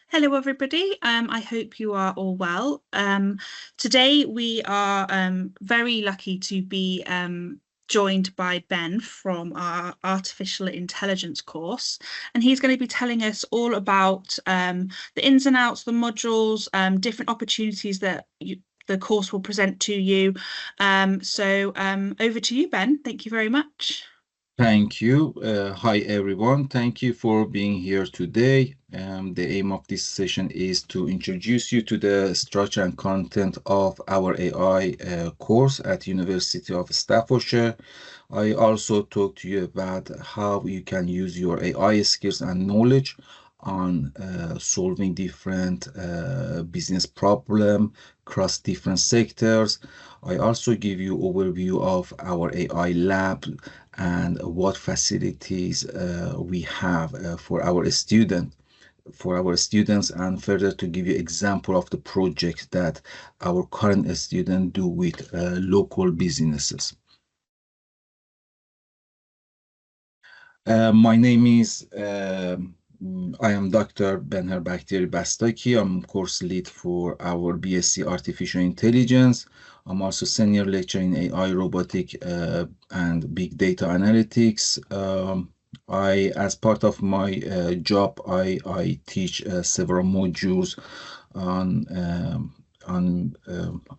Hello, everybody. I hope you are all well. Today we are very lucky to be joined by Ben from our Artificial Intelligence course, and he's going to be telling us all about the ins and outs, the modules, different opportunities that the course will present to you. Over to you, Ben. Thank you very much. Thank you. Hi, everyone. Thank you for being here today. The aim of this session is to introduce you to the structure and content of our AI course at University of Staffordshire. I also talk to you about how you can use your AI skills and knowledge on solving different business problem across different sectors. I also give you overview of our AI lab and what facilities we have for our students, and further to give you example of the projects that our current students do with local businesses. My name is I am Dr. Benhur Bakhtiari Bastaki. I'm course lead for our BSc Artificial Intelligence. I'm also senior lecturer in AI, robotic, and big data analytics. As part of my job, I teach several modules on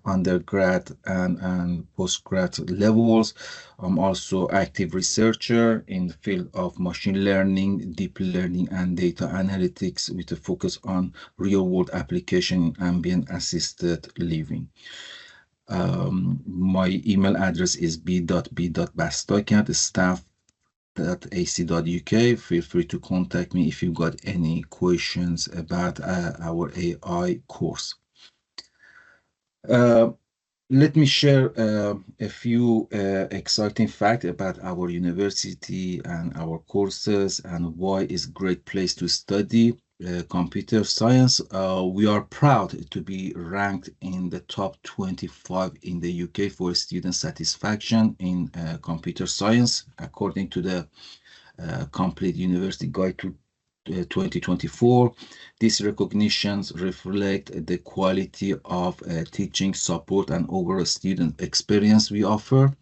undergrad and postgrad levels. I'm also active researcher in the field of machine learning, deep learning, and data analytics with a focus on real-world application in ambient assisted living. My email address is b.b.bastaki@staff.ac.uk. Feel free to contact me if you've got any questions about our AI course. Let me share a few exciting facts about our university and our courses and why it's a great place to study computer science. We are proud to be ranked in the top 25 in the UK for student satisfaction in computer science, according to the Complete University Guide to 2024. These recognitions reflect the quality of teaching support and overall student experience we offer.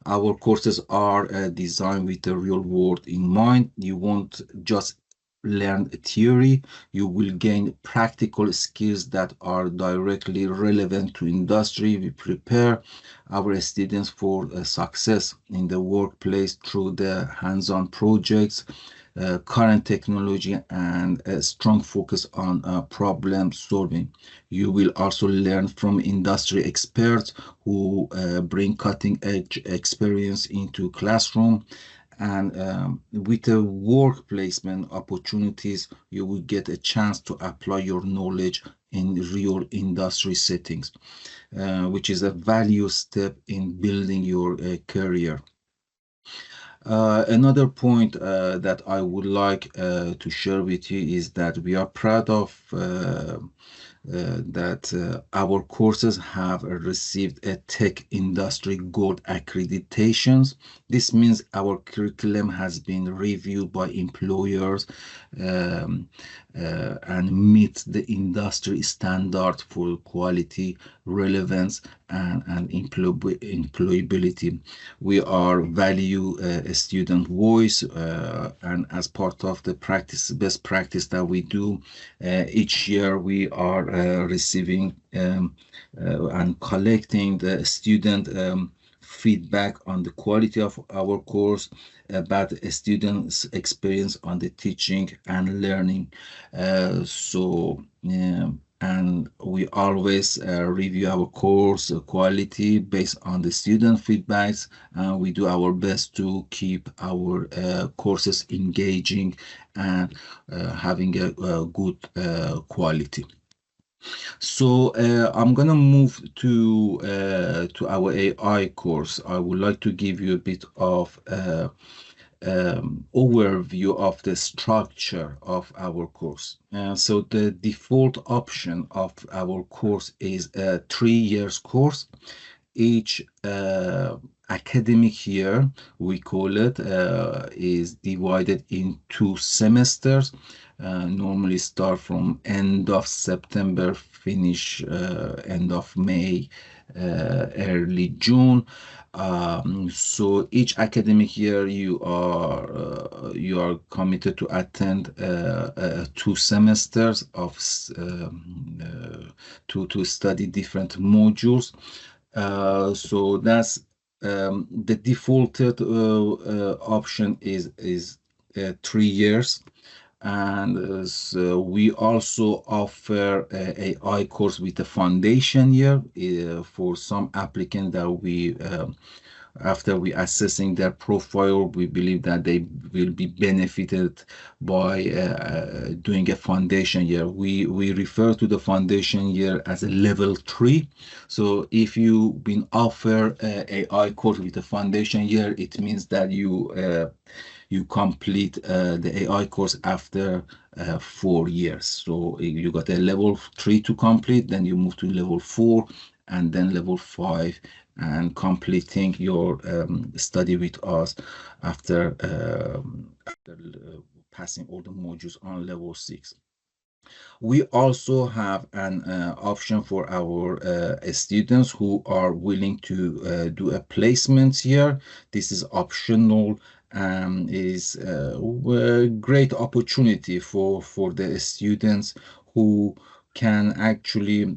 Our courses are designed with the real world in mind. You won't just learn theory, you will gain practical skills that are directly relevant to industry. We prepare our students for success in the workplace through the hands-on projects, current technology, and a strong focus on problem solving. You will also learn from industry experts who bring cutting edge experience into classroom. And with the work placement opportunities, you will get a chance to apply your knowledge in real industry settings, which is a value step in building your career. Another point that I would like to share with you is that we are proud of that our courses have received a tech industry gold accreditations. This means our curriculum has been reviewed by employers and meets the industry standard for quality, relevance, and employability. We are value a student voice, and as part of the best practice that we do, each year we are receiving and collecting the student feedback on the quality of our course, about a student's experience on the teaching and learning. And we always review our course quality based on the student feedbacks, and we do our best to keep our courses engaging and having a good quality. So I'm gonna move to our AI course. I would like to give you a bit of overview of the structure of our course. So the default option of our course is a 3 years course. each academic year, we call it, is divided in 2 semesters. Normally start from end of September, finish end of May, early June. So each academic year you are committed to attend 2 semesters of to study different modules. So that's the defaulted option is 3 years. And so we also offer a AI course with a foundation year for some applicants that we after we assessing their profile, we believe that they will be benefited by doing a foundation year. We refer to the foundation year as a level 3. So if you've been offered a AI course with a foundation year, it means that you complete the AI course after 4 years. So you got a level 3 to complete, then you move to level 4, and then level 5, and completing your study with us after passing all the modules on level 6. We also have an option for our students who are willing to do a placement here. This is optional, is a great opportunity for the students who can actually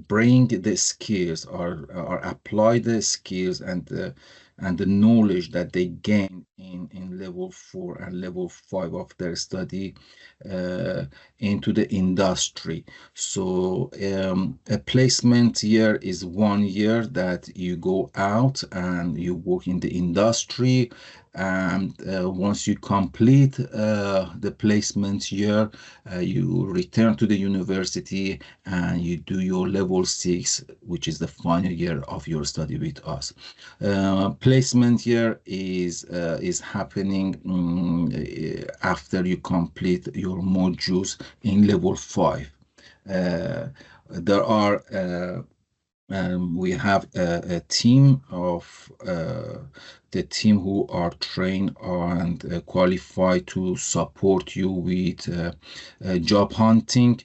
bring the skills or apply the skills and the knowledge that they gain in level 4 and level 5 of their study into the industry. So a placement year is 1 year that you go out and you work in the industry, and once you complete the placement year, you return to the university and you do your level 6, which is the final year of your study with us. Placement year is happening after you complete your modules in level 5. There are we have a team of the team who are trained and qualified to support you with job hunting,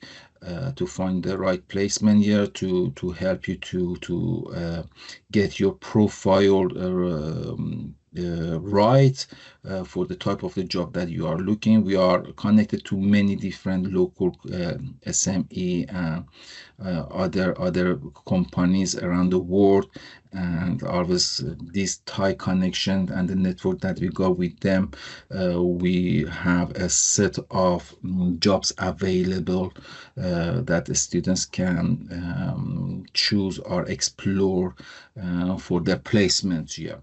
to find the right placement here, to help you to get your profile right for the type of the job that you are looking. We are connected to many different local SME and other companies around the world, and always this tight connection and the network that we got with them, we have a set of jobs available that the students can choose or explore for their placements here.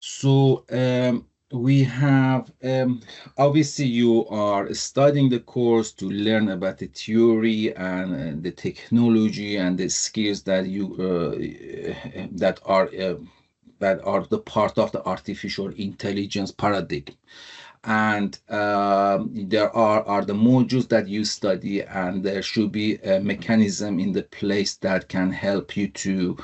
So we have obviously you are studying the course to learn about the theory and the technology and the skills that you that are the part of the artificial intelligence paradigm. And there are the modules that you study, and there should be a mechanism in the place that can help you to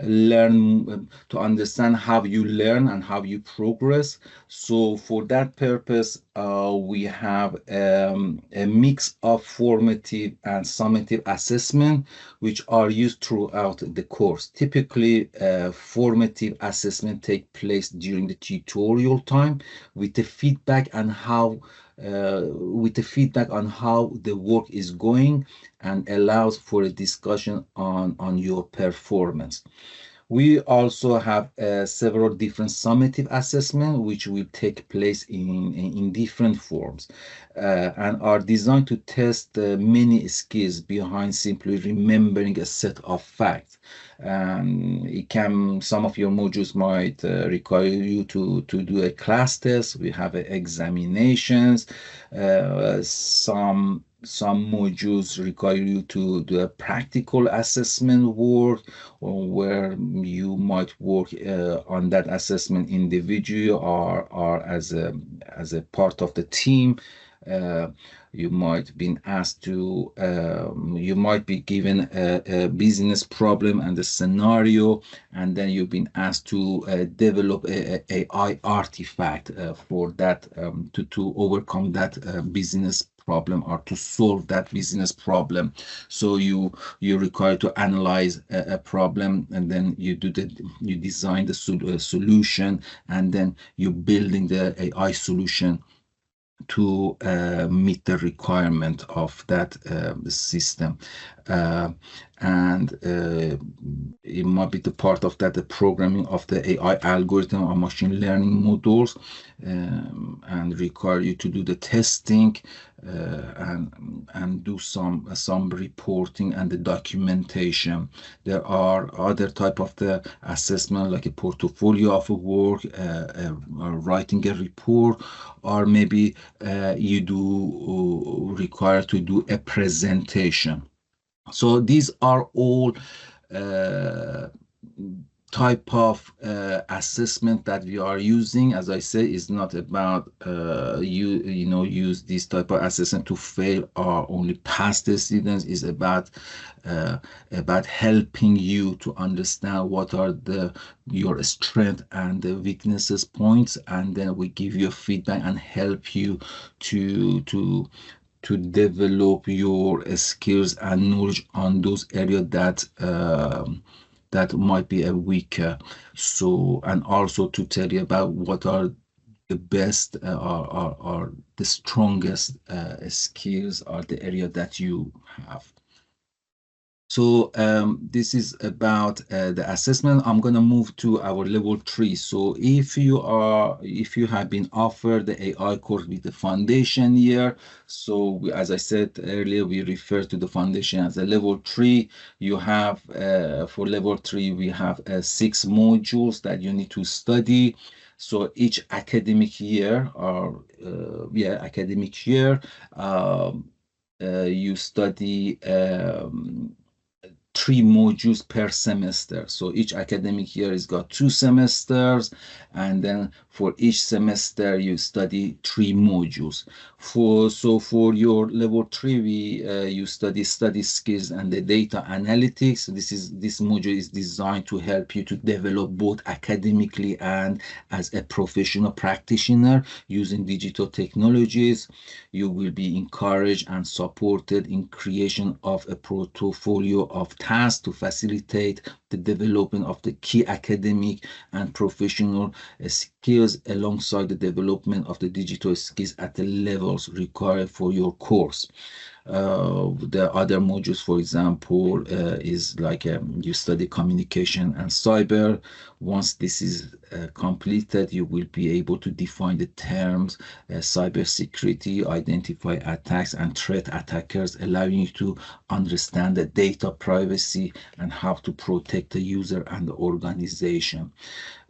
learn, to understand how you learn and how you progress. So for that purpose, we have a mix of formative and summative assessment, which are used throughout the course. Typically, formative assessment take place during the tutorial time with the feedback on how the work is going, and allows for a discussion on your performance. We also have several different summative assessments, which will take place in different forms and are designed to test many skills behind simply remembering a set of facts. Some of your modules might require you to do a class test. We have examinations. Some modules require you to do a practical assessment work, or where you might work on that assessment individually or as a part of the team. You might be asked to, you might be given a business problem and a scenario, and then you've been asked to develop a AI artifact for that, to overcome that business problem or to solve that business problem. So you require to analyze a problem, and then you design the solution, and then you building the AI solution to meet the requirement of that system. Uh, and it might be the part of that, the programming of the AI algorithm or machine learning models, and require you to do the testing, and do some reporting and the documentation. There are other type of the assessment, like a portfolio of work, writing a report, or maybe you do require to do a presentation. So these are all uh, type of assessment that we are using. As I say, is not about use this type of assessment to fail or only pass the students. Is about helping you to understand what are your strength and the weaknesses points, and then we give you feedback and help you to develop your skills and knowledge on those areas that might be a weaker. So, and also to tell you about what are the best or the strongest skills or the area that you have. So this is about the assessment. I'm going to move to our level 3. So if you have been offered the AI course with the foundation year, so as I said earlier, we refer to the foundation as a level 3. You have for level 3, we have 6 modules that you need to study. So each academic year, you study 3 modules per semester. So each academic year has got 2 semesters, and then for each semester you study 3 modules. For your level 3, you study skills and the data analytics. This module is designed to help you to develop both academically and as a professional practitioner using digital technologies. You will be encouraged and supported in creation of a portfolio of tasks to facilitate the development of the key academic and professional skills alongside the development of the digital skills at the levels required for your course. The other modules, for example, is like you study communication and cyber. Once this is completed, you will be able to define the terms cyber security, identify attacks and threat attackers, allowing you to understand the data privacy and how to protect the user and the organization.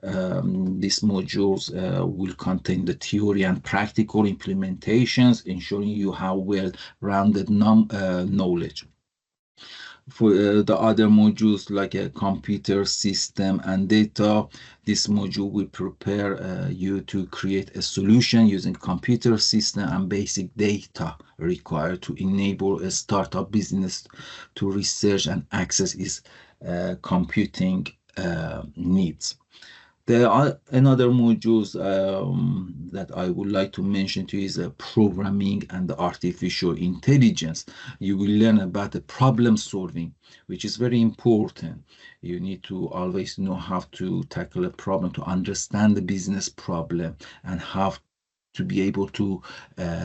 These modules will contain the theory and practical implementations, ensuring you have well-rounded knowledge. For the other modules like a computer system and data, this module will prepare you to create a solution using computer system and basic data required to enable a startup business to research and access its computing needs. There are another modules that I would like to mention to you is programming and artificial intelligence. You will learn about the problem solving, which is very important. You need to always know how to tackle a problem, to understand the business problem, and how to be able to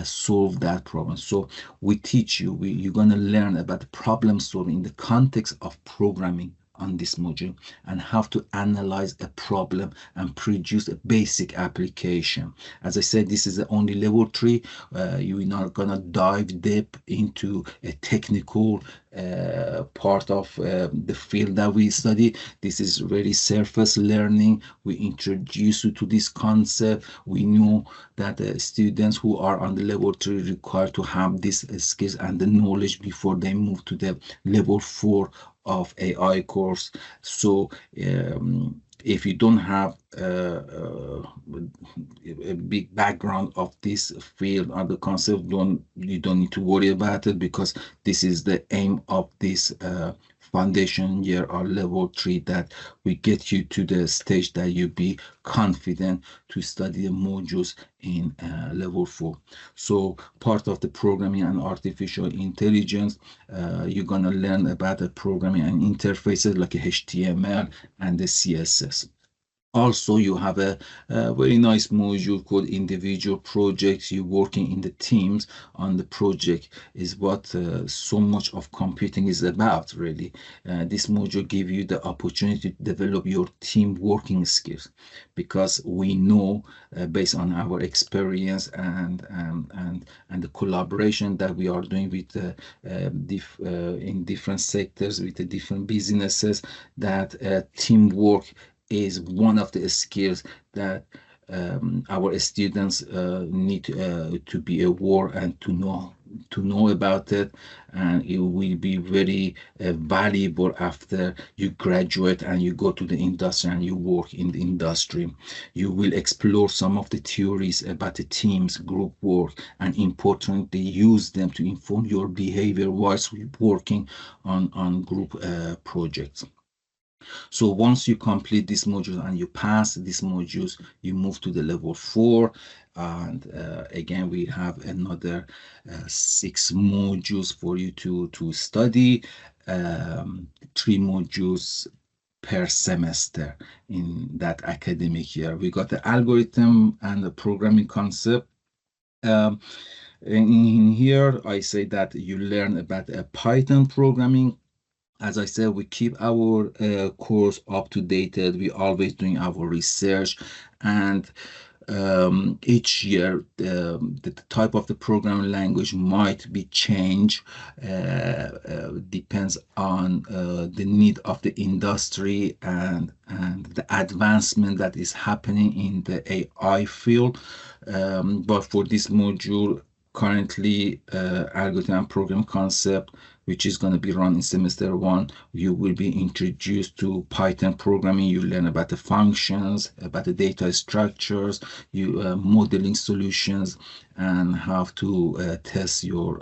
solve that problem. So we teach you, you're going to learn about problem solving in the context of programming on this module, and how to analyze a problem and produce a basic application. As I said, this is the only level 3. You're not gonna dive deep into a technical part of the field that we study. This is very surface learning. We introduce you to this concept. We know that students who are on the level 3 require to have these skills and the knowledge before they move to the level 4 of AI course. So If you don't have a big background of this field or the concept, you don't need to worry about it, because this is the aim of this foundation year or level 3, that we get you to the stage that you be confident to study the modules in level 4. So part of the programming and artificial intelligence, you're going to learn about the programming and interfaces like HTML and the CSS. Also, you have a very nice module called individual projects. You working in the teams on the project is what so much of computing is about, really. This module give you the opportunity to develop your team working skills, because we know, based on our experience and the collaboration that we are doing with in different sectors with the different businesses, that teamwork is one of the skills that our students need to be aware and to know about it, and it will be very valuable after you graduate and you go to the industry and you work in the industry. You will explore some of the theories about the teams, group work, and importantly use them to inform your behavior whilst working on group projects. So once you complete this module and you pass these modules, you move to the level 4. And again, we have another 6 modules for you to study, 3 modules per semester in that academic year. We got the algorithm and the programming concept. In here, I say that you learn about Python programming. As I said, we keep our course up to date. We always doing our research, and each year the type of the programming language might be changed. Depends on the need of the industry and the advancement that is happening in the AI field. But for this module, currently algorithm and program concept, which is going to be run in semester 1, you will be introduced to Python programming. You learn about the functions, about the data structures, you modeling solutions, and how to test your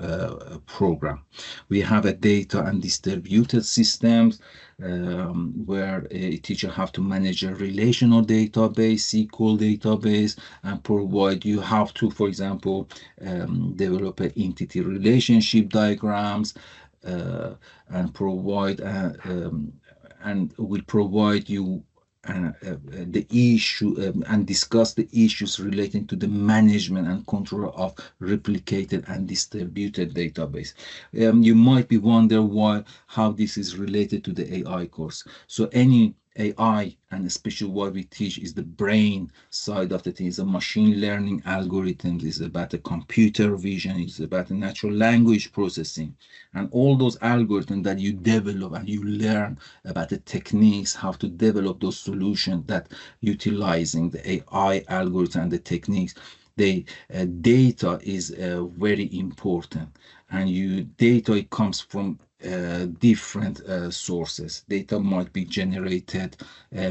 program. We have a data and distributed systems, where a teacher have to manage a relational database, SQL database, and provide, you have to, for example, develop an entity relationship diagrams, and provide and will provide you the issue and discuss the issues relating to the management and control of replicated and distributed database. You might be wonder why, how this is related to the AI course. So any AI, and especially what we teach, is the brain side of the thing. It's a machine learning algorithms, it's about the computer vision, it's about the natural language processing, and all those algorithms that you develop and you learn about the techniques, how to develop those solutions that utilizing the AI algorithm and the techniques. The data is very important, and data, it comes from different sources. Data might be generated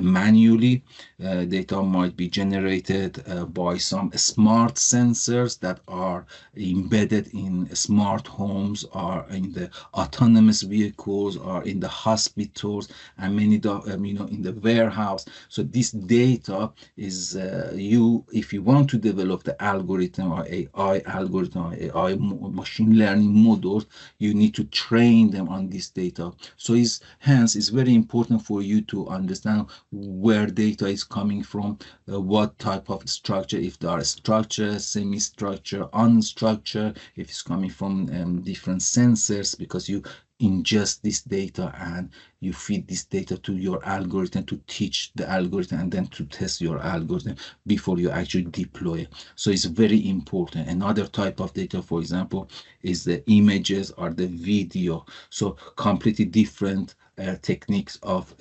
manually. Data might be generated by some smart sensors that are embedded in smart homes, or in the autonomous vehicles, or in the hospitals, and many in the warehouse. So this data is if you want to develop the algorithm or AI algorithm or AI machine learning models, you need to train them on this data. So hence it's very important for you to understand where data is coming from, what type of structure, if there are structure, semi-structure, unstructured, if it's coming from different sensors, because you ingest this data and you feed this data to your algorithm to teach the algorithm and then to test your algorithm before you actually deploy it. So it's very important. Another type of data, for example, is the images or the video. So completely different techniques of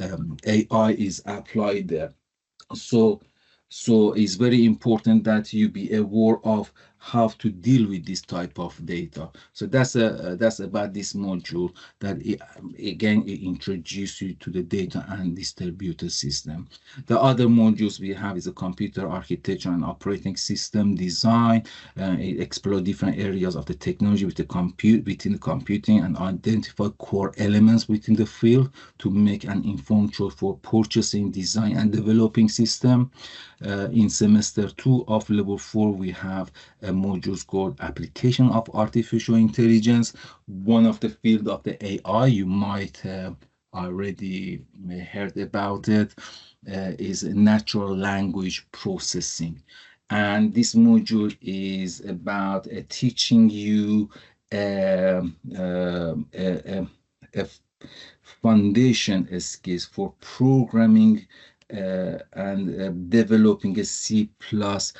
AI is applied there. So it's very important that you be aware of how to deal with this type of data. So that's about this module that again it introduces you to the data and distributed system. The other modules we have is a computer architecture and operating system design. It explores different areas of the technology within the computing and identify core elements within the field to make an informed choice for purchasing, design, and developing system. In semester 2 of level 4, we have a module called application of artificial intelligence. One of the field of the AI, you might already heard about it, is natural language processing. And this module is about teaching you a foundation skills for programming and developing a C++ plus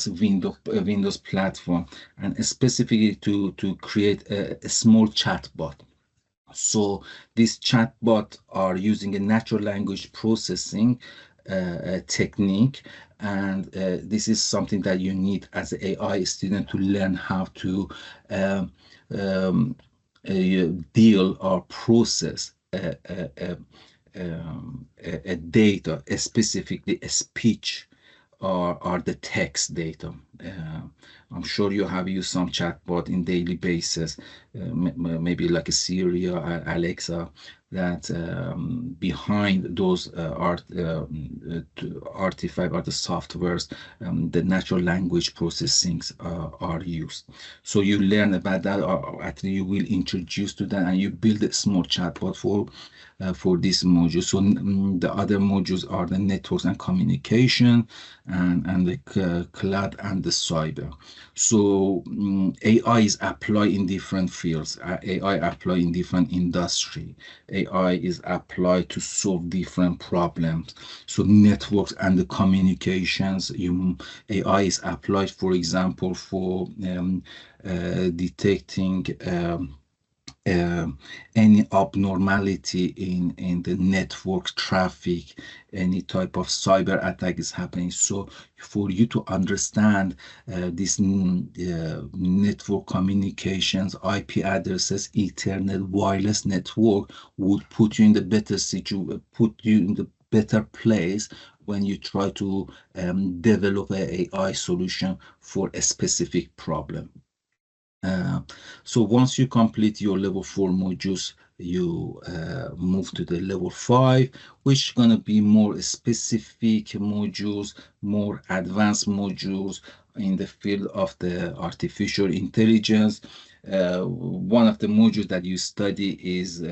Windows platform, and specifically to create a small chatbot. So these chatbots are using a natural language processing technique, and this is something that you need as an AI student to learn how to um, um, deal or process a data, specifically a speech or the text data. I'm sure you have used some chatbot in daily basis, maybe like a Siri or Alexa, that behind those artifact or the softwares, the natural language processings are used. So you learn about that, or actually you will introduce to that, and you build a small chatbot for this module. So the other modules are the networks and communication, and the cloud and the cyber. So AI is applied in different fields. AI applied in different industry. AI is applied to solve different problems. So networks and the communications, AI is applied, for example, for detecting any abnormality in the network traffic, any type of cyber attack is happening. So for you to understand this network communications, IP addresses, Ethernet, wireless network would put you in the better situation, put you in the better place when you try to develop an AI solution for a specific problem. So once you complete your level 4 modules, you move to the level 5, which is going to be more specific modules, more advanced modules in the field of the artificial intelligence. One of the modules that you study is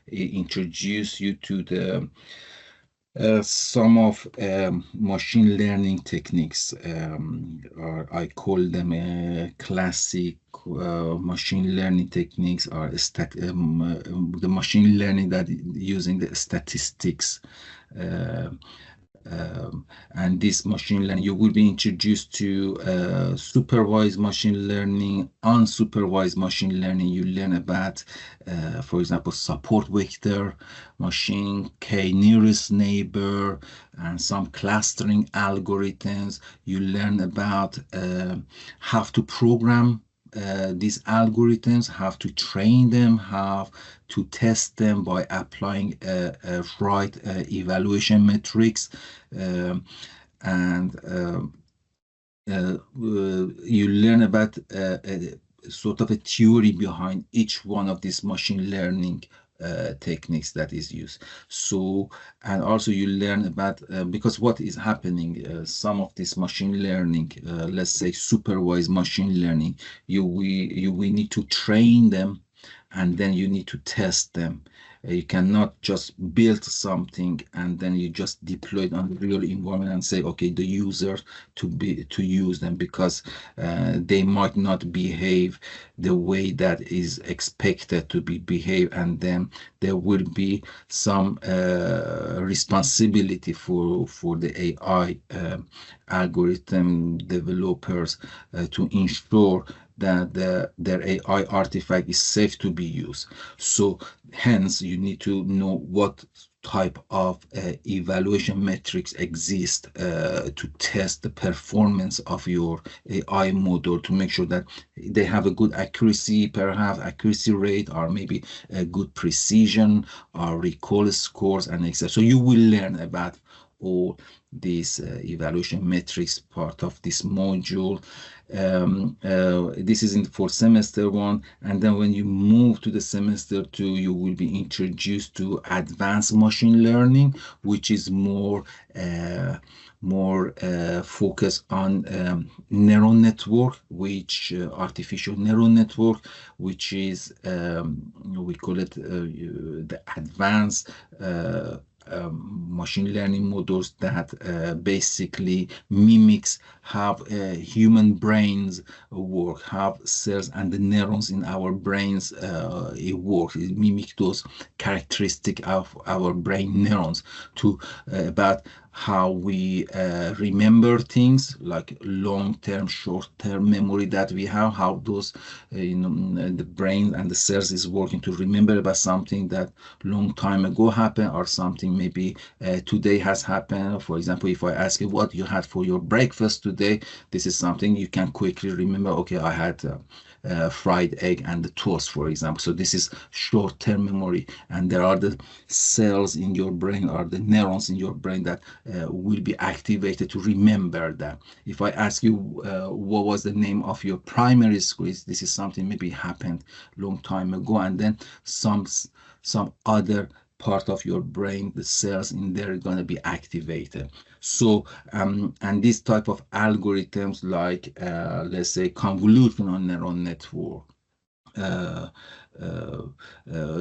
introduce you to the some of machine learning techniques, or I call them classic machine learning techniques, or the machine learning that using the statistics. Uh, and this machine learning, you will be introduced to supervised machine learning, unsupervised machine learning. You learn about, for example, support vector machine, k-nearest neighbor, and some clustering algorithms. You learn about how to program these algorithms, how to train them, how to test them by applying right evaluation metrics, and you learn about sort of a theory behind each one of these machine learning techniques that is used. So, and also you learn about, because what is happening, some of this machine learning, let's say supervised machine learning, we need to train them, and then you need to test them. You cannot just build something and then you just deploy it on the real environment and say, okay, the user to use them, because they might not behave the way that is expected to be behave, and then there will be some responsibility for the AI algorithm developers to ensure that their AI artifact is safe to be used. So hence you need to know what type of evaluation metrics exist to test the performance of your AI model to make sure that they have a good accuracy, perhaps accuracy rate, or maybe a good precision, or recall scores, and etc. So you will learn about all these evaluation metrics part of this module. This is in for semester one, and then when you move to the semester two, you will be introduced to advanced machine learning, which is more focused on neural network, which artificial neural network, which is we call it the advanced machine learning models that basically mimics how human brains work, how cells and the neurons in our brains it works. It mimics those characteristics of our brain neurons to about how we remember things like long-term, short-term memory that we have, how those the brain and the cells is working to remember about something that long time ago happened, or something maybe today has happened. For example, if I ask you what you had for your breakfast today, this is something you can quickly remember. Okay, I had fried egg and the toast, for example. So this is short-term memory, and there are the cells in your brain, or the neurons in your brain that will be activated to remember that. If I ask you what was the name of your primary school, this is something maybe happened long time ago, and then some other part of your brain, the cells in there are going to be activated. So and this type of algorithms, like let's say convolutional neural network, uh, uh,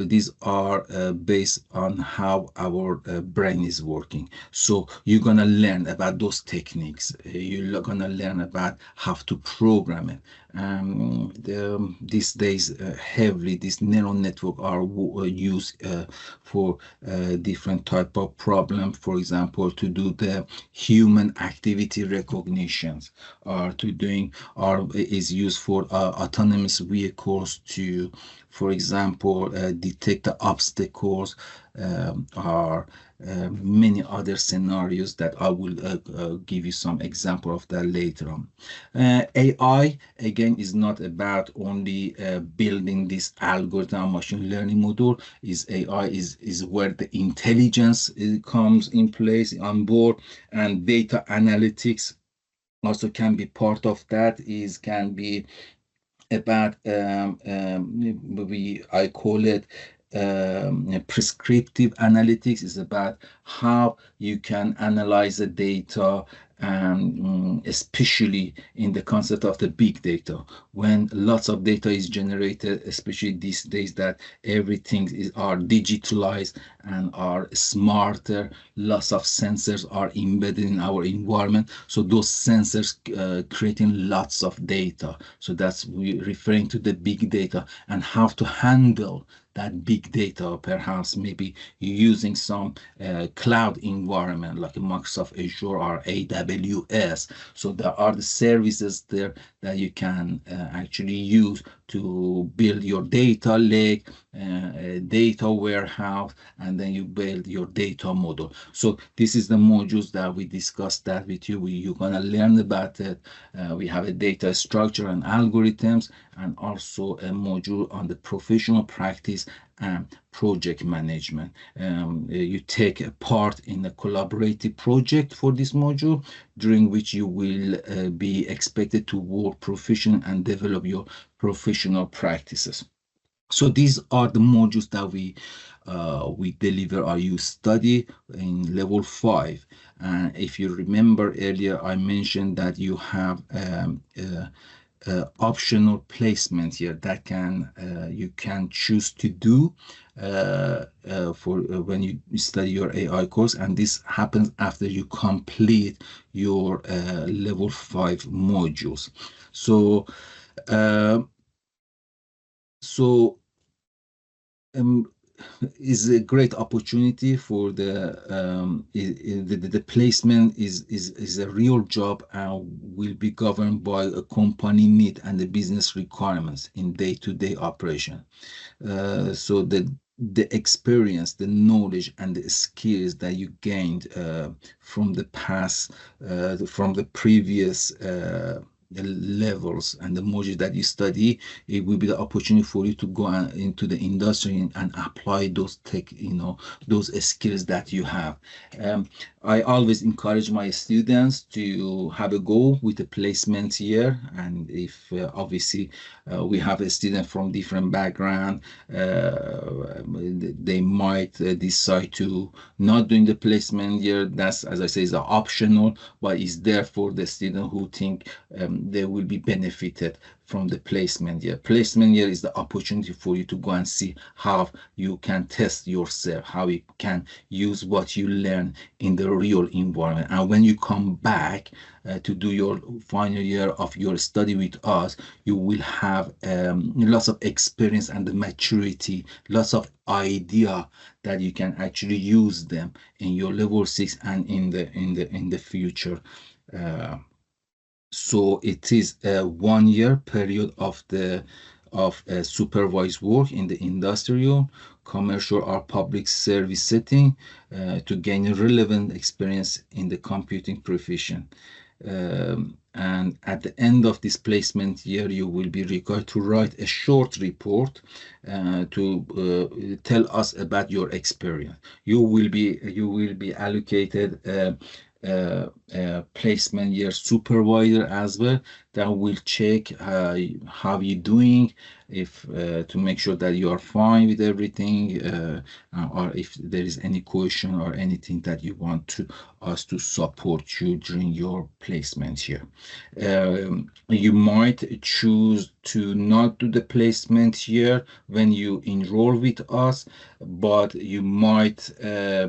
these are based on how our brain is working. So you're gonna learn about those techniques. You're gonna learn about how to program it. These days, heavily, these neural network are used for different type of problem. For example, to do the human activity recognitions, or to doing, or is used for autonomous vehicles to, for example, detect the obstacles, or many other scenarios that I will give you some example of that later on. AI, again, is not about only building this algorithm machine learning model. Is AI is where the intelligence comes in place on board, and data analytics also can be part of that. Is can be about I call it prescriptive analytics. Is about how you can analyze the data, and especially in the concept of the big data, when lots of data is generated, especially these days that everything are digitalized and are smarter. Lots of sensors are embedded in our environment, so those sensors creating lots of data. So that's we referring to the big data, and how to handle that big data, perhaps maybe using some cloud environment like Microsoft Azure or AWS. So there are the services there that you can actually use to build your data lake, data warehouse, and then you build your data model. So this is the modules that we discussed that with you. You're gonna learn about it. We have a data structure and algorithms, and also a module on the professional practice and project management. You take a part in a collaborative project for this module, during which you will be expected to work professional and develop your professional practices. So these are the modules that we deliver or you study in level 5. And if you remember earlier, I mentioned that you have optional placement here that can you can choose to do for when you study your AI course, and this happens after you complete your level 5 modules. So uh, so um, is a great opportunity for the placement is a real job, and will be governed by a company need and the business requirements in day-to-day operation. So the experience, the knowledge, and the skills that you gained from the past, from the previous the levels and the modules that you study, it will be the opportunity for you to go into the industry and apply those those skills that you have. Um, I always encourage my students to have a goal with a placement year, and if obviously we have a student from different background, they might decide to not doing the placement year. That's, as I say, is optional, but it's there for the student who think they will be benefited from the placement year. Placement year is the opportunity for you to go and see how you can test yourself, how you can use what you learn in the real environment. And when you come back to do your final year of your study with us, you will have lots of experience and the maturity, lots of idea that you can actually use them in your level 6 and in the future. Uh, so it is a 1 year period of the supervised work in the industrial, commercial, or public service setting to gain relevant experience in the computing profession. And at the end of this placement year, you will be required to write a short report to tell us about your experience. You will be allocated placement year supervisor as well that will check how you doing, if to make sure that you are fine with everything, or if there is any question or anything that you want us to support you during your placement here. You might choose to not do the placement here when you enroll with us, but you might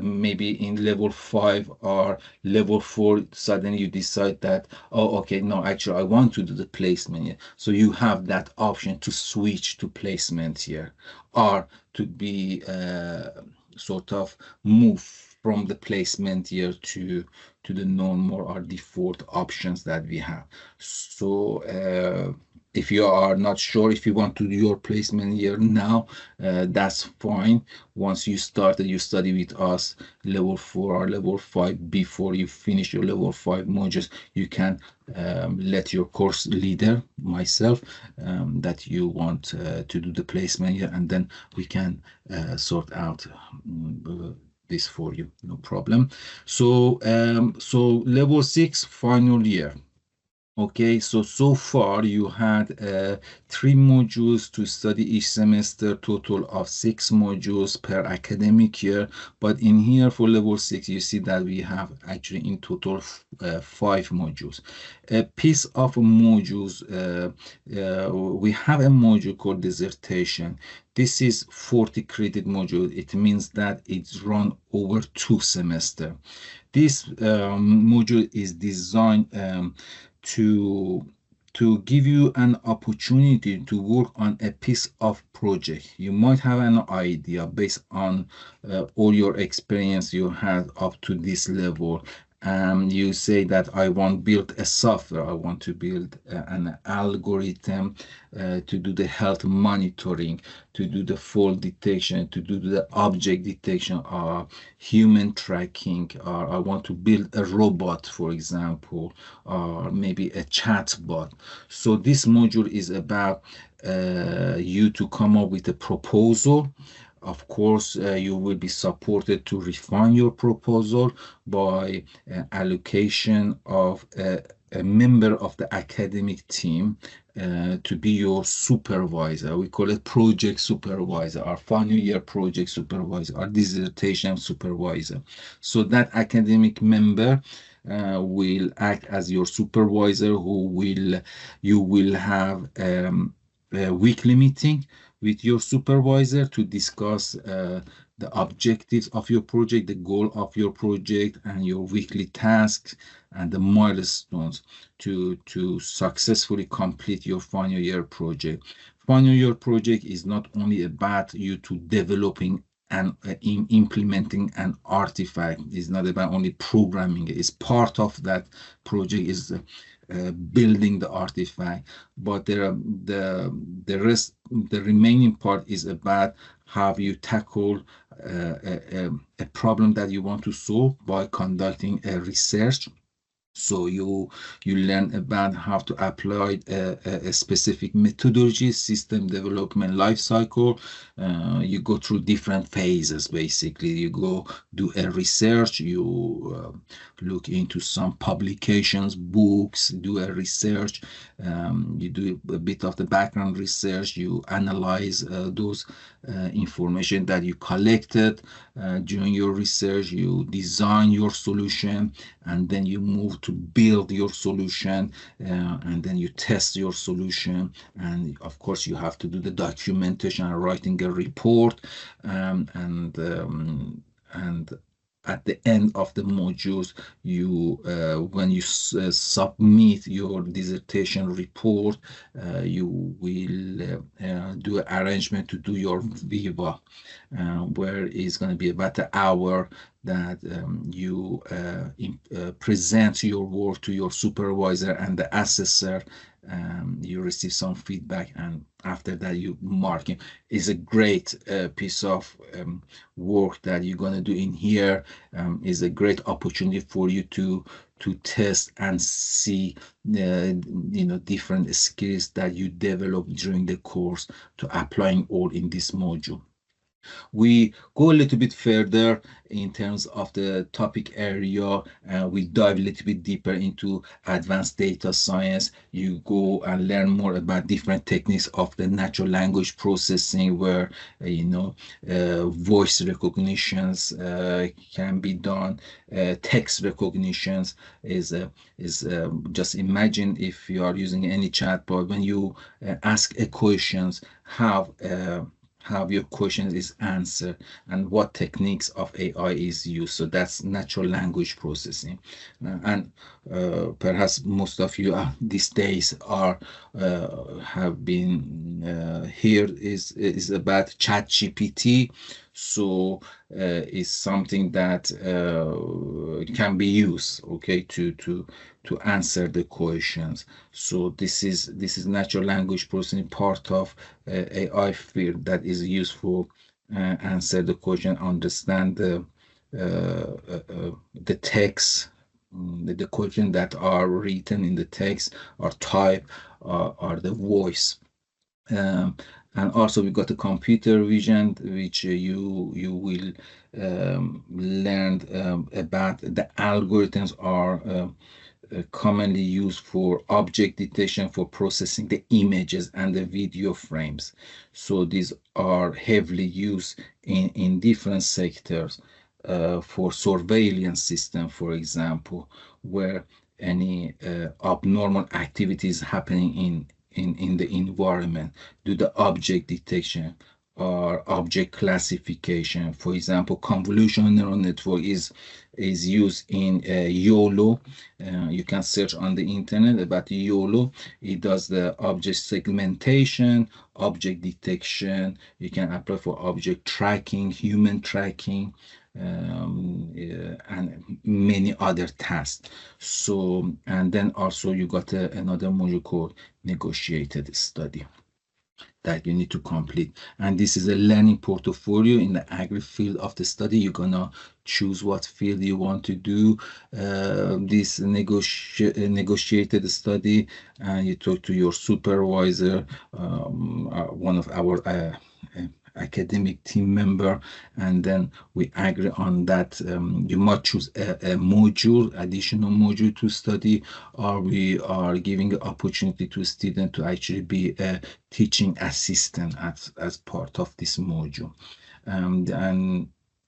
maybe in level 5 or level 4 suddenly you decide that, oh, okay, no, actually I want to do the placement here. So you have that option to switch to placement here, or to be sort of move from the placement year to the normal or default options that we have. So if you are not sure if you want to do your placement year now, that's fine. Once you started your study with us, level 4 or level 5, before you finish your level 5 modules, you can let your course leader, myself, that you want to do the placement year, and then we can sort out this for you, no problem. So level 6 final year. Okay, so far you had 3 modules to study each semester, total of 6 modules per academic year. But in here for level 6, you see that we have actually in total 5 modules. A piece of modules, we have a module called dissertation. This is 40 credit module. It means that it's run over 2 semesters. This module is designed to give you an opportunity to work on a piece of project. You might have an idea based on all your experience you had up to this level. You say that I want to build a software, I want to build an algorithm to do the health monitoring, to do the fault detection, to do the object detection, or human tracking, or I want to build a robot, for example, or maybe a chat bot. So this module is about you to come up with a proposal. Of course, you will be supported to refine your proposal by allocation of a member of the academic team to be your supervisor. We call it project supervisor, our final year project supervisor, our dissertation supervisor. So that academic member will act as your supervisor, you will have a weekly meeting with your supervisor to discuss the objectives of your project, the goal of your project, and your weekly tasks and the milestones to successfully complete your final year project. Final year project is not only about you to developing and implementing an artifact. It's not about only programming. It's part of that project is building the artifact, but the remaining part is about how you tackle a problem that you want to solve by conducting a research. So you learn about how to apply a specific methodology, system development life cycle. You go through different phases. Basically, you go do a research. You look into some publications, books. Do a research. You do a bit of the background research. You analyze those information that you collected during your research. You design your solution, and then you move to build your solution, and then you test your solution, and of course you have to do the documentation and writing a report, and at the end of the modules, you when you submit your dissertation report, you will do an arrangement to do your viva, where it's going to be about an hour that you present your work to your supervisor and the assessor. You receive some feedback, and after that you mark it. It's a great piece of work that you're going to do in here. Is a great opportunity for you to test and see different skills that you develop during the course to applying all in this module. We go a little bit further in terms of the topic area. We dive a little bit deeper into advanced data science. You go and learn more about different techniques of the natural language processing, where voice recognitions can be done. Text recognitions is just imagine if you are using any chatbot, when you ask a questions, how your question is answered and what techniques of AI is used. So that's natural language processing. And perhaps most of you these days have been here is about ChatGPT. So it's something that can be used, okay, to answer the questions. So this is natural language processing, part of AI field that is used for answer the question, understand the text, the question that are written in the text or type or the voice. And also we got the computer vision, which you will learn about the algorithms are commonly used for object detection, for processing the images and the video frames. So these are heavily used in different sectors, for surveillance system, for example, where any abnormal activities happening in the environment, do the object detection or object classification. For example, convolutional neural network is used in YOLO. You can search on the internet about YOLO. It does the object segmentation, object detection. You can apply for object tracking, human tracking, and many other tasks. So, and then also you got another module called negotiated study that you need to complete. And this is a learning portfolio in the agri field of the study. You're gonna choose what field you want to do this negotiated study, and you talk to your supervisor, one of our academic team member, and then we agree on that. You might choose a module, additional module to study, or we are giving the opportunity to a student to actually be a teaching assistant as part of this module.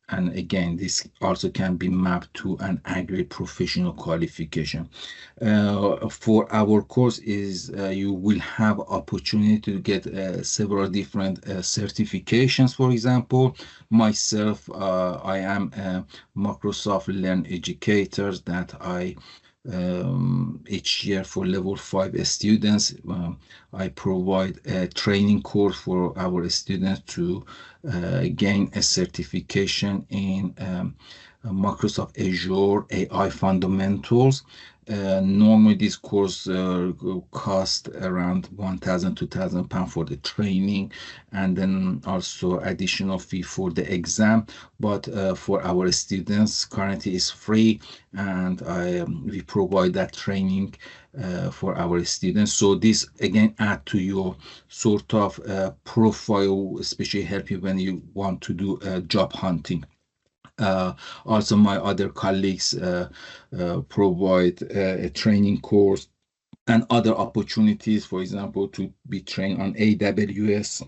And again, this also can be mapped to an agri professional qualification. For our course is you will have opportunity to get several different certifications. For example, myself, I am a Microsoft Learn Educator that I each year for level 5 students, I provide a training course for our students to gain a certification in Microsoft Azure AI Fundamentals. Normally, this course cost around 1,000, 2,000 pounds for the training, and then also additional fee for the exam. But for our students, currently is free, and we provide that training for our students. So this again add to your sort of profile, especially help you when you want to do job hunting. Also, my other colleagues provide a training course and other opportunities, for example, to be trained on AWS,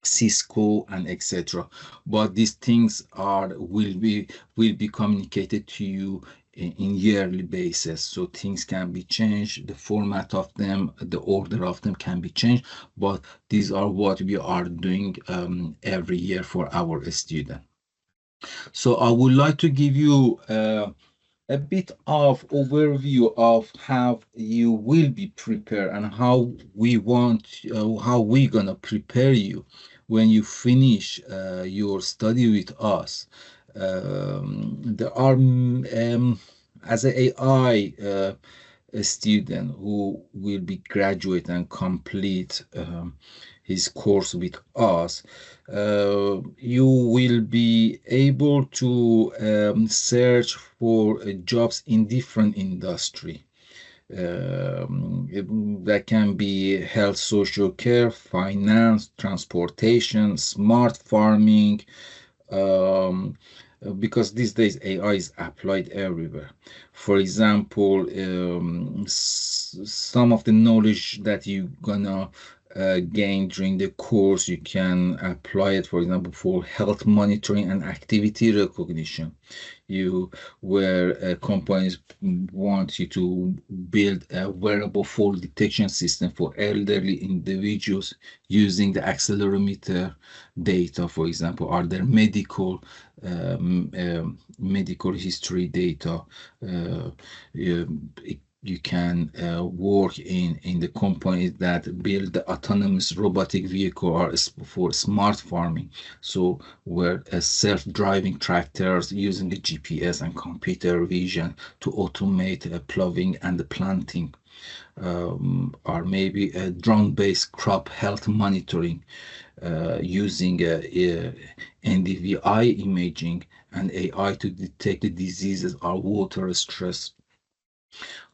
Cisco, and etc. But these things will be communicated to you in yearly basis, so things can be changed. The format of them, the order of them can be changed, but these are what we are doing every year for our students. So I would like to give you a bit of overview of how you will be prepared and how we gonna prepare you when you finish your study with us. There are as a AI a student who will be graduate and complete his course with us, you will be able to search for jobs in different industry. That can be health, social care, finance, transportation, smart farming, um, because these days AI is applied everywhere. For example, some of the knowledge that you gonna gain during the course, you can apply it, for example, for health monitoring and activity recognition. Where companies want you to build a wearable fall detection system for elderly individuals using the accelerometer data, for example, or their medical history data. You can work in the companies that build the autonomous robotic vehicle or for smart farming. So where self-driving tractors using the GPS and computer vision to automate plowing and the planting, or maybe a drone-based crop health monitoring using NDVI imaging and AI to detect the diseases or water stress,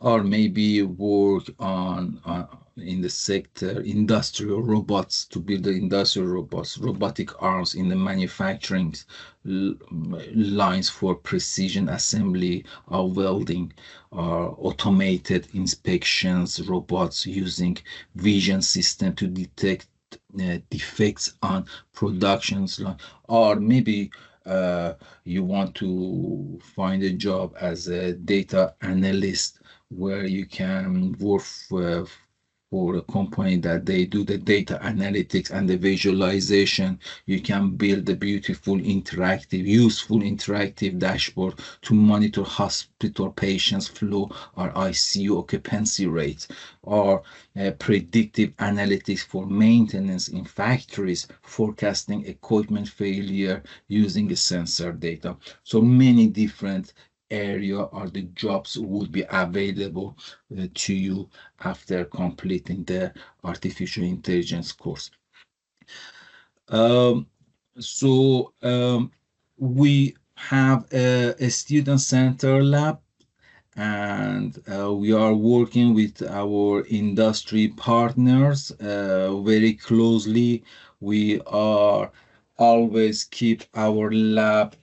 or maybe work on in the sector industrial robots to build the industrial robots, robotic arms in the manufacturing lines for precision assembly or welding, or automated inspections robots using vision system to detect defects on productions line. Or maybe you want to find a job as a data analyst where you can work for a company that they do the data analytics and the visualization. You can build a beautiful, interactive, useful interactive dashboard to monitor hospital patients flow or ICU occupancy rates, or predictive analytics for maintenance in factories, forecasting equipment failure using sensor data. So many different area or the jobs will be available to you after completing the artificial intelligence course. Um, so we have a student center lab, and we are working with our industry partners very closely. We are always keep our lab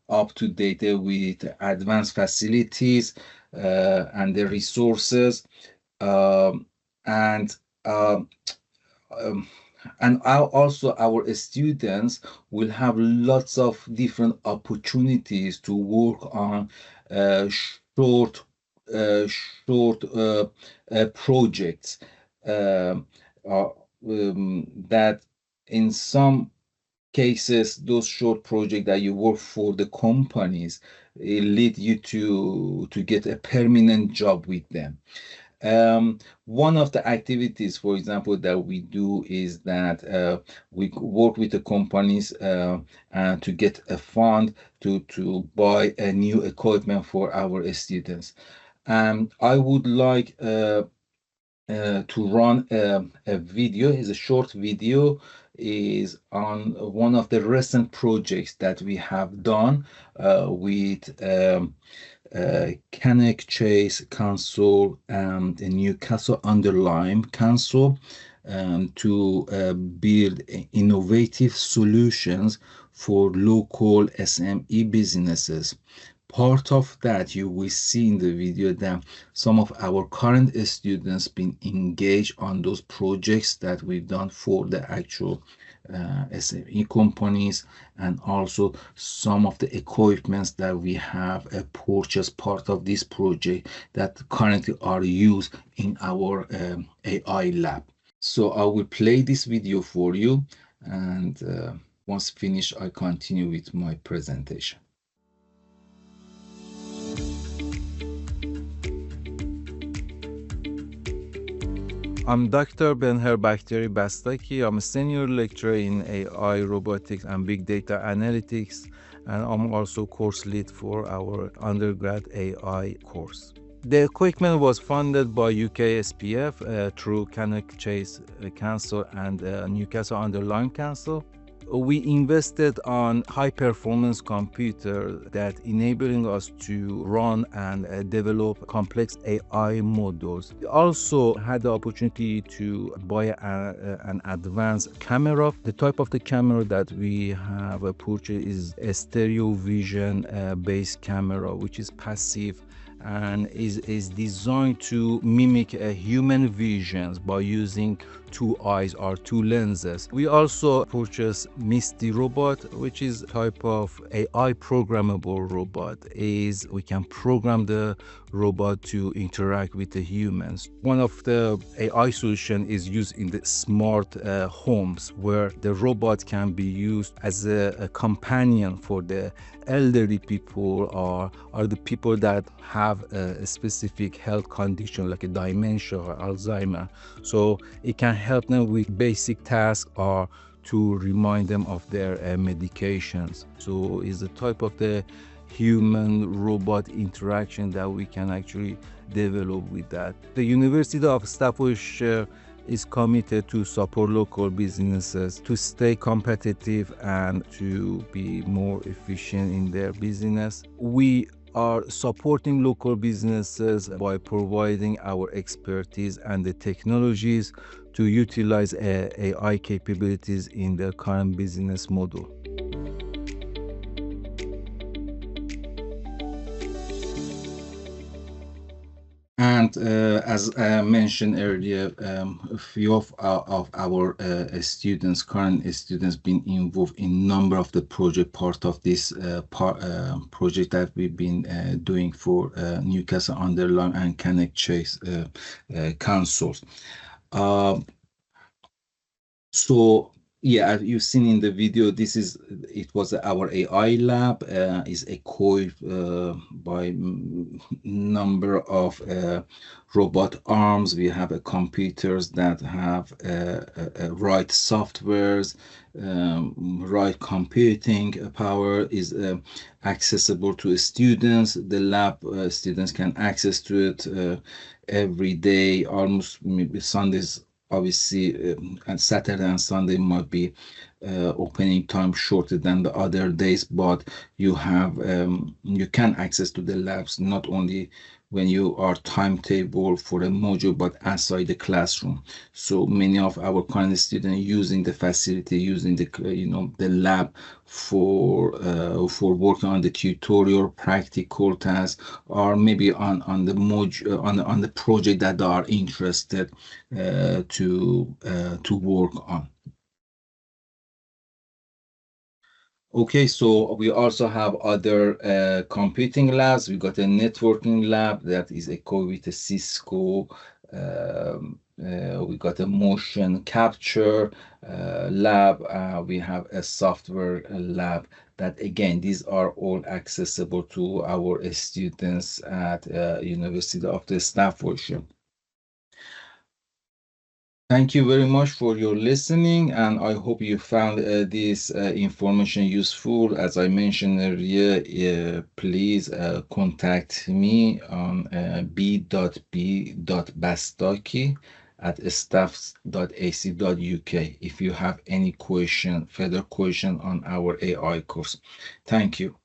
up to date with advanced facilities and the resources, um, and um, um, also our students will have lots of different opportunities to work on uh, short uh, short projects, um, uh, that in some cases those short projects that you work for the companies, it lead you to get a permanent job with them. One of the activities, for example, that we do is that we work with the companies and to get a fund to buy a new equipment for our students. I would like to run a video. Is a short video is on one of the recent projects that we have done with Cannock Chase Council and the Newcastle under Lyme Council to build innovative solutions for local SME businesses. Part of that you will see in the video that some of our current students been engaged on those projects that we've done for the actual SME companies, and also some of the equipments that we have purchased part of this project that currently are used in our AI lab. So I will play this video for you, and once finished, I continue with my presentation. I'm Dr. Benhur Bakhtiari Bastaki. I'm a senior lecturer in AI, robotics, and big data analytics, and I'm also course lead for our undergrad AI course. The equipment was funded by UK SPF through Cannock Chase Council and Newcastle under Lyme Council. We invested on high performance computer that enabling us to run and develop complex AI models. We also had the opportunity to buy an advanced camera. The type of the camera that we have purchased is a stereo vision based camera, which is passive and is designed to mimic a human visions by using two eyes or two lenses. We also purchased Misty robot, which is a type of AI programmable robot. We can program the robot to interact with the humans. One of the AI solution is used in the smart homes, where the robot can be used as a companion for the elderly people or the people that have a specific health condition like a dementia or Alzheimer. So it can help them with basic tasks or to remind them of their medications. So it's a type of the human robot interaction that we can actually develop with that. The University of Staffordshire is committed to support local businesses to stay competitive and to be more efficient in their business. We are supporting local businesses by providing our expertise and the technologies to utilize AI capabilities in their current business model. And as I mentioned earlier, a few of our students, current students, been involved in number of the part of this project that we've been doing for Newcastle under Lyme and Cannock Chase councils. So yeah, as you've seen in the video, it was our AI lab is equipped by number of robot arms. We have computers that have right softwares, right computing power is accessible to students. The lab students can access to it every day, almost maybe Sundays. Obviously, and Saturday and Sunday might be opening time shorter than the other days, but you can access to the labs not only when you are timetable for a module, but outside the classroom. So many of our current students using the facility, using the lab for working on the tutorial, practical tasks, or maybe on the module on the project that they are interested to work on. Okay, so we also have other computing labs. We got a networking lab that is equipped with a Cisco. We got a motion capture lab. We have a software lab that, again, these are all accessible to our students at University of the Staffordshire. Thank you very much for your listening, and I hope you found this information useful. As I mentioned earlier, please contact me on b.b.bastaki at staffs.ac.uk if you have any question, further question on our AI course. Thank you.